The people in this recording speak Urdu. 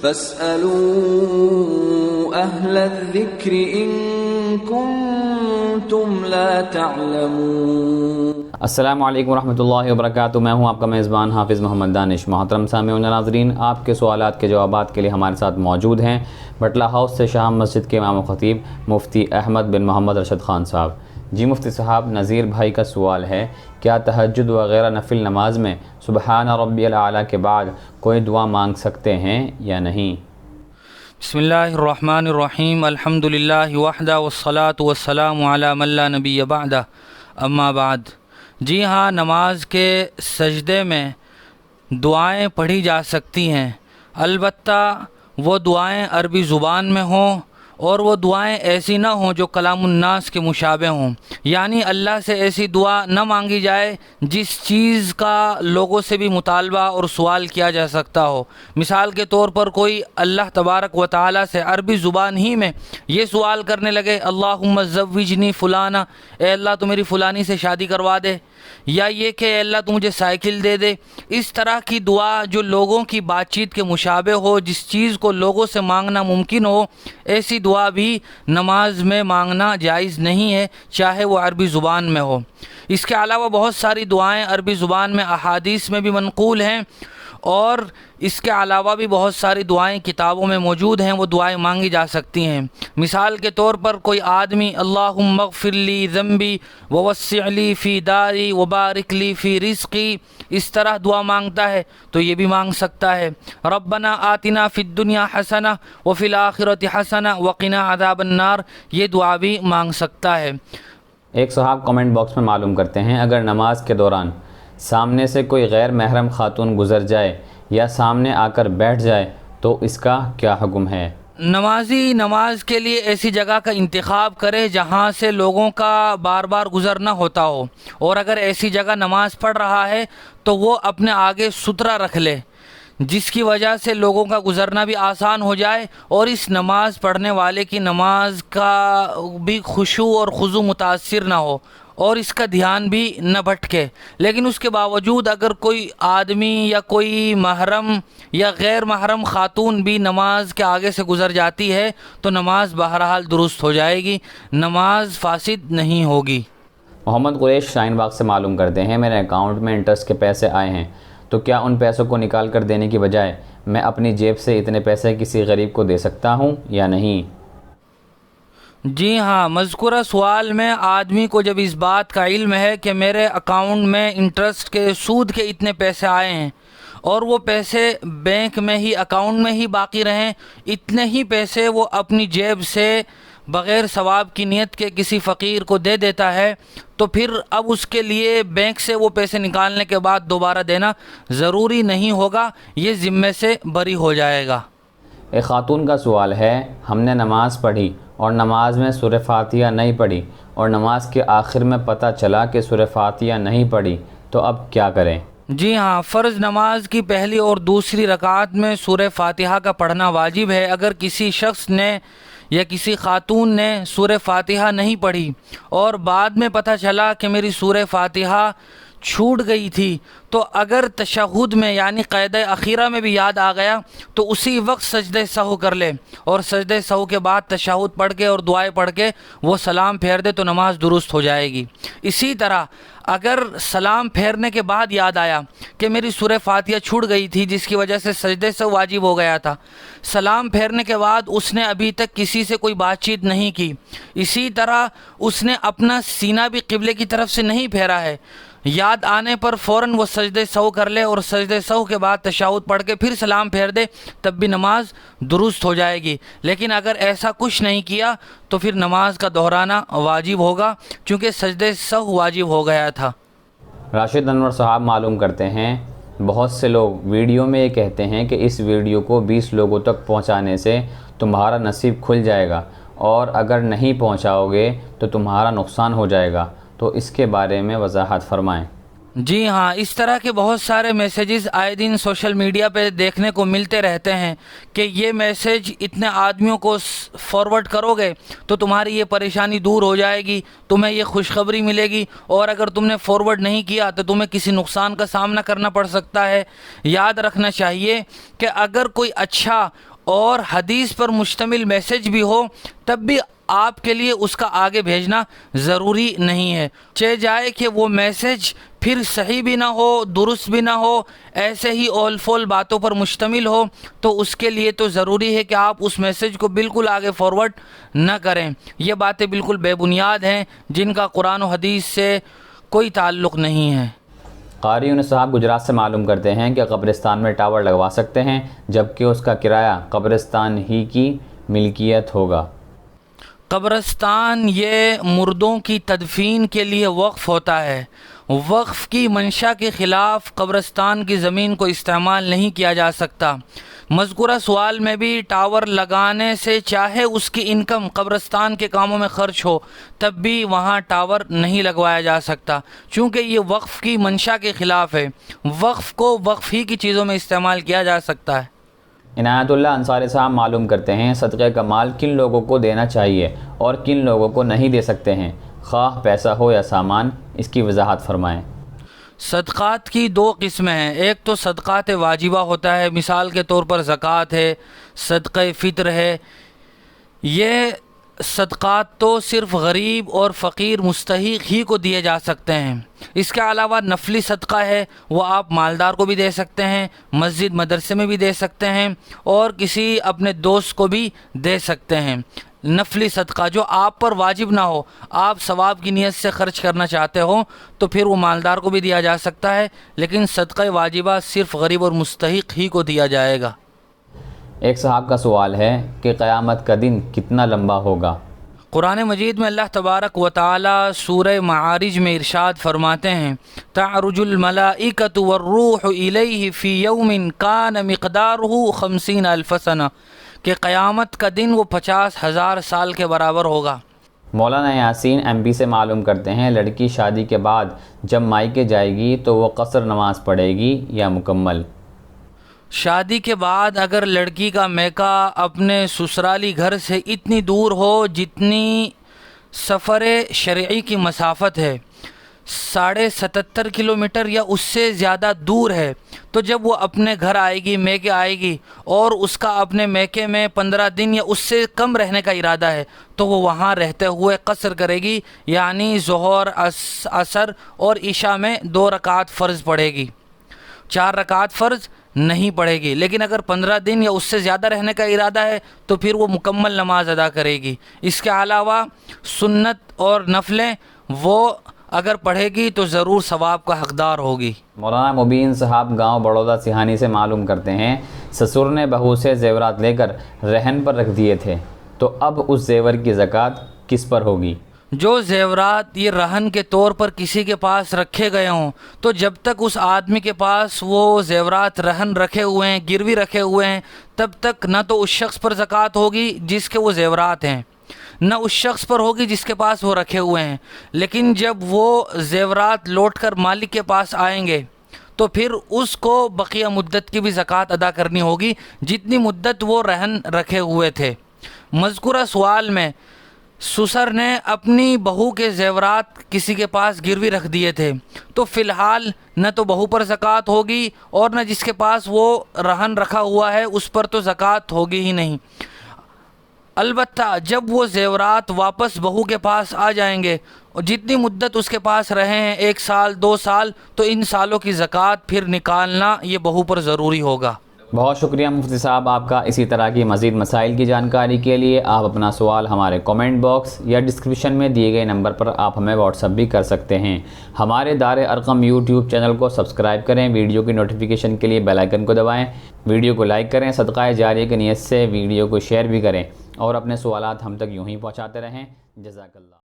فاسألوا أهل الذكر إن كنتم لا تعلمون۔ السلام علیکم ورحمۃ اللہ وبرکاتہ، میں ہوں آپ کا میزبان حافظ محمد دانش۔ محترم سامعین ناظرین، آپ کے سوالات کے جوابات کے لیے ہمارے ساتھ موجود ہیں بٹلہ ہاؤس سے شاہ مسجد کے امام و خطیب مفتی احمد بن محمد رشد خان صاحب۔ جی مفتی صاحب، نذیر بھائی کا سوال ہے، کیا تہجد وغیرہ نفل نماز میں سبحان ربی الاعلیٰ کے بعد کوئی دعا مانگ سکتے ہیں یا نہیں؟ بسم اللہ الرحمن الرحیم، الحمد للہ وحدہ والصلاة والسلام علی من لا نبی بعدہ، اما بعد۔ جی ہاں، نماز کے سجدے میں دعائیں پڑھی جا سکتی ہیں، البتہ وہ دعائیں عربی زبان میں ہوں اور وہ دعائیں ایسی نہ ہوں جو کلام الناس کے مشابہ ہوں، یعنی اللہ سے ایسی دعا نہ مانگی جائے جس چیز کا لوگوں سے بھی مطالبہ اور سوال کیا جا سکتا ہو۔ مثال کے طور پر کوئی اللہ تبارک و تعالیٰ سے عربی زبان ہی میں یہ سوال کرنے لگے، اللہم زوجنی فلانا، اے اللہ تو میری فلانی سے شادی کروا دے، یا یہ کہ اے اللہ تو مجھے سائیکل دے دے۔ اس طرح کی دعا جو لوگوں کی بات چیت کے مشابہ ہو، جس چیز کو لوگوں سے مانگنا ممکن ہو، ایسی دعا بھی نماز میں مانگنا جائز نہیں ہے، چاہے وہ عربی زبان میں ہو۔ اس کے علاوہ بہت ساری دعائیں عربی زبان میں احادیث میں بھی منقول ہیں، اور اس کے علاوہ بھی بہت ساری دعائیں کتابوں میں موجود ہیں، وہ دعائیں مانگی جا سکتی ہیں۔ مثال کے طور پر کوئی آدمی اللہم اغفر لی ذنبی ووسع لی فی داری وبارک لی فی رزقی، اس طرح دعا مانگتا ہے تو یہ بھی مانگ سکتا ہے۔ ربنا آتنا فی الدنیا حسنہ وفی الآخرۃ حسنہ وقنا عذاب النار، یہ دعا بھی مانگ سکتا ہے۔ ایک صاحب کمنٹ باکس میں معلوم کرتے ہیں، اگر نماز کے دوران سامنے سے کوئی غیر محرم خاتون گزر جائے یا سامنے آ کر بیٹھ جائے تو اس کا کیا حکم ہے؟ نمازی نماز کے لیے ایسی جگہ کا انتخاب کرے جہاں سے لوگوں کا بار بار گزرنا ہوتا ہو، اور اگر ایسی جگہ نماز پڑھ رہا ہے تو وہ اپنے آگے ستھرا رکھ لے جس کی وجہ سے لوگوں کا گزرنا بھی آسان ہو جائے، اور اس نماز پڑھنے والے کی نماز کا بھی خشوع اور خضوع متاثر نہ ہو اور اس کا دھیان بھی نہ بھٹکے۔ لیکن اس کے باوجود اگر کوئی آدمی یا کوئی محرم یا غیر محرم خاتون بھی نماز کے آگے سے گزر جاتی ہے تو نماز بہرحال درست ہو جائے گی، نماز فاسد نہیں ہوگی۔ محمد قریش شاہین باغ سے معلوم کرتے ہیں، میرے اکاؤنٹ میں انٹرسٹ کے پیسے آئے ہیں تو کیا ان پیسوں کو نکال کر دینے کی بجائے میں اپنی جیب سے اتنے پیسے کسی غریب کو دے سکتا ہوں یا نہیں؟ جی ہاں، مذکورہ سوال میں آدمی کو جب اس بات کا علم ہے کہ میرے اکاؤنٹ میں انٹرسٹ کے سود کے اتنے پیسے آئے ہیں اور وہ پیسے بینک میں ہی اکاؤنٹ میں ہی باقی رہیں، اتنے ہی پیسے وہ اپنی جیب سے بغیر ثواب کی نیت کے کسی فقیر کو دے دیتا ہے، تو پھر اب اس کے لیے بینک سے وہ پیسے نکالنے کے بعد دوبارہ دینا ضروری نہیں ہوگا، یہ ذمے سے بری ہو جائے گا۔ ایک خاتون کا سوال ہے، ہم نے نماز پڑھی اور نماز میں سورہ فاتحہ نہیں پڑھی اور نماز کے آخر میں پتہ چلا کہ سورہ فاتحہ نہیں پڑھی تو اب کیا کریں؟ جی ہاں، فرض نماز کی پہلی اور دوسری رکعت میں سورہ فاتحہ کا پڑھنا واجب ہے۔ اگر کسی شخص نے یا کسی خاتون نے سورہ فاتحہ نہیں پڑھی اور بعد میں پتہ چلا کہ میری سورہ فاتحہ چھوٹ گئی تھی، تو اگر تشہد میں یعنی قید اخیرہ میں بھی یاد آ گیا تو اسی وقت سجدہ سہو کر لے، اور سجدہ سہو کے بعد تشہد پڑھ کے اور دعائیں پڑھ کے وہ سلام پھیر دے تو نماز درست ہو جائے گی۔ اسی طرح اگر سلام پھیرنے کے بعد یاد آیا کہ میری سورہ فاتحہ چھوٹ گئی تھی جس کی وجہ سے سجدہ سہو واجب ہو گیا تھا، سلام پھیرنے کے بعد اس نے ابھی تک کسی سے کوئی بات چیت نہیں کی، اسی طرح اس نے اپنا سینہ بھی قبلے کی طرف سے نہیں پھیرا ہے، یاد آنے پر فوراً وہ سجدہ سہو کر لے اور سجدہ سہو کے بعد تشہد پڑھ کے پھر سلام پھیر دے، تب بھی نماز درست ہو جائے گی۔ لیکن اگر ایسا کچھ نہیں کیا تو پھر نماز کا دہرانا واجب ہوگا، چونکہ سجدہ سہو واجب ہو گیا تھا۔ راشد انور صاحب معلوم کرتے ہیں، بہت سے لوگ ویڈیو میں یہ کہتے ہیں کہ اس ویڈیو کو 20 لوگوں تک پہنچانے سے تمہارا نصیب کھل جائے گا، اور اگر نہیں پہنچاؤ گے تو تمہارا نقصان ہو جائے گا، تو اس کے بارے میں وضاحت فرمائیں۔ جی ہاں، اس طرح کے بہت سارے میسیجز آئے دن سوشل میڈیا پہ دیکھنے کو ملتے رہتے ہیں کہ یہ میسیج اتنے آدمیوں کو فارورڈ کرو گے تو تمہاری یہ پریشانی دور ہو جائے گی، تمہیں یہ خوشخبری ملے گی، اور اگر تم نے فارورڈ نہیں کیا تو تمہیں کسی نقصان کا سامنا کرنا پڑ سکتا ہے۔ یاد رکھنا چاہیے کہ اگر کوئی اچھا اور حدیث پر مشتمل میسج بھی ہو تب بھی آپ کے لیے اس کا آگے بھیجنا ضروری نہیں ہے، چہ جائے کہ وہ میسج پھر صحیح بھی نہ ہو، درست بھی نہ ہو، ایسے ہی اول فول باتوں پر مشتمل ہو، تو اس کے لیے تو ضروری ہے کہ آپ اس میسج کو بالکل آگے فارورڈ نہ کریں۔ یہ باتیں بالکل بے بنیاد ہیں جن کا قرآن و حدیث سے کوئی تعلق نہیں ہے۔ قاری یونس صاحب گجرات سے معلوم کرتے ہیں کہ قبرستان میں ٹاور لگوا سکتے ہیں جبکہ اس کا کرایہ قبرستان ہی کی ملکیت ہوگا۔ قبرستان یہ مردوں کی تدفین کے لیے وقف ہوتا ہے، وقف کی منشا کے خلاف قبرستان کی زمین کو استعمال نہیں کیا جا سکتا۔ مذکورہ سوال میں بھی ٹاور لگانے سے چاہے اس کی انکم قبرستان کے کاموں میں خرچ ہو تب بھی وہاں ٹاور نہیں لگوایا جا سکتا، چونکہ یہ وقف کی منشا کے خلاف ہے۔ وقف کو وقف ہی کی چیزوں میں استعمال کیا جا سکتا ہے۔ عنایت اللہ انصاری صاحب معلوم کرتے ہیں صدقہ کا مال کن لوگوں کو دینا چاہیے اور کن لوگوں کو نہیں دے سکتے ہیں، خواہ پیسہ ہو یا سامان، اس کی وضاحت فرمائیں۔ صدقات کی دو قسمیں ہیں، ایک تو صدقات واجبہ ہوتا ہے، مثال کے طور پر زکوٰۃ ہے، صدقہ فطر ہے۔ یہ صدقات تو صرف غریب اور فقیر مستحق ہی کو دیے جا سکتے ہیں۔ اس کے علاوہ نفلی صدقہ ہے، وہ آپ مالدار کو بھی دے سکتے ہیں، مسجد مدرسے میں بھی دے سکتے ہیں اور کسی اپنے دوست کو بھی دے سکتے ہیں۔ نفلی صدقہ جو آپ پر واجب نہ ہو، آپ ثواب کی نیت سے خرچ کرنا چاہتے ہو تو پھر وہ مالدار کو بھی دیا جا سکتا ہے، لیکن صدقہ واجبہ صرف غریب اور مستحق ہی کو دیا جائے گا۔ ایک صاحب کا سوال ہے کہ قیامت کا دن کتنا لمبا ہوگا؟ قرآن مجید میں اللہ تبارک و تعالی سورہ معارج میں ارشاد فرماتے ہیں، تعرج الملائکۃ والروح الیہ فی یوم کان مقدارہ 50,000 سنہ، کہ قیامت کا دن وہ 50,000 سال کے برابر ہوگا۔ مولانا یاسین ایم پی سے معلوم کرتے ہیں لڑکی شادی کے بعد جب مائکے جائے گی تو وہ قصر نماز پڑھے گی یا مکمل؟ شادی کے بعد اگر لڑکی کا میکہ اپنے سسرالی گھر سے اتنی دور ہو جتنی سفر شرعی کی مسافت ہے، 77.5 کلومیٹر یا اس سے زیادہ دور ہے، تو جب وہ اپنے گھر آئے گی، میکے آئے گی اور اس کا اپنے میکے میں 15 دن یا اس سے کم رہنے کا ارادہ ہے تو وہ وہاں رہتے ہوئے قصر کرے گی، یعنی ظہر، عصر اور عشاء میں 2 رکعت فرض پڑھے گی، 4 رکعت فرض نہیں پڑھے گی۔ لیکن اگر 15 دن یا اس سے زیادہ رہنے کا ارادہ ہے تو پھر وہ مکمل نماز ادا کرے گی۔ اس کے علاوہ سنت اور نفلیں وہ اگر پڑھے گی تو ضرور ثواب کا حقدار ہوگی۔ مولانا مبین صاحب گاؤں بڑودہ سیہانی سے معلوم کرتے ہیں سسر نے بہو سے زیورات لے کر رہن پر رکھ دیے تھے، تو اب اس زیور کی زکوٰۃ کس پر ہوگی؟ جو زیورات یہ رہن کے طور پر کسی کے پاس رکھے گئے ہوں تو جب تک اس آدمی کے پاس وہ زیورات رہن رکھے ہوئے ہیں، گروی رکھے ہوئے ہیں، تب تک نہ تو اس شخص پر زکوٰۃ ہوگی جس کے وہ زیورات ہیں، نہ اس شخص پر ہوگی جس کے پاس وہ رکھے ہوئے ہیں۔ لیکن جب وہ زیورات لوٹ کر مالک کے پاس آئیں گے تو پھر اس کو بقیہ مدت کی بھی زکوٰۃ ادا کرنی ہوگی جتنی مدت وہ رہن رکھے ہوئے تھے۔ مذکورہ سوال میں سسر نے اپنی بہو کے زیورات کسی کے پاس گروی رکھ دیے تھے، تو فی الحال نہ تو بہو پر زکوٰۃ ہوگی اور نہ جس کے پاس وہ رہن رکھا ہوا ہے اس پر تو زکوٰۃ ہوگی ہی نہیں۔ البتہ جب وہ زیورات واپس بہو کے پاس آ جائیں گے اور جتنی مدت اس کے پاس رہے ہیں، 1 سال 2 سال، تو ان سالوں کی زکوٰۃ پھر نکالنا یہ بہو پر ضروری ہوگا۔ بہت شکریہ مفتی صاحب آپ کا۔ اسی طرح کی مزید مسائل کی جانکاری کے لیے آپ اپنا سوال ہمارے کومنٹ باکس یا ڈسکرپشن میں دیے گئے نمبر پر آپ ہمیں واٹس ایپ بھی کر سکتے ہیں۔ ہمارے دار ارقم یوٹیوب چینل کو سبسکرائب کریں، ویڈیو کی نوٹیفیکیشن کے لیے بیل آئیکن کو دبائیں، ویڈیو کو لائک کریں، صدقہ جاریہ کی نیت سے ویڈیو کو شیئر بھی کریں اور اپنے سوالات ہم تک یوں ہی پہنچاتے رہیں۔ جزاک اللہ۔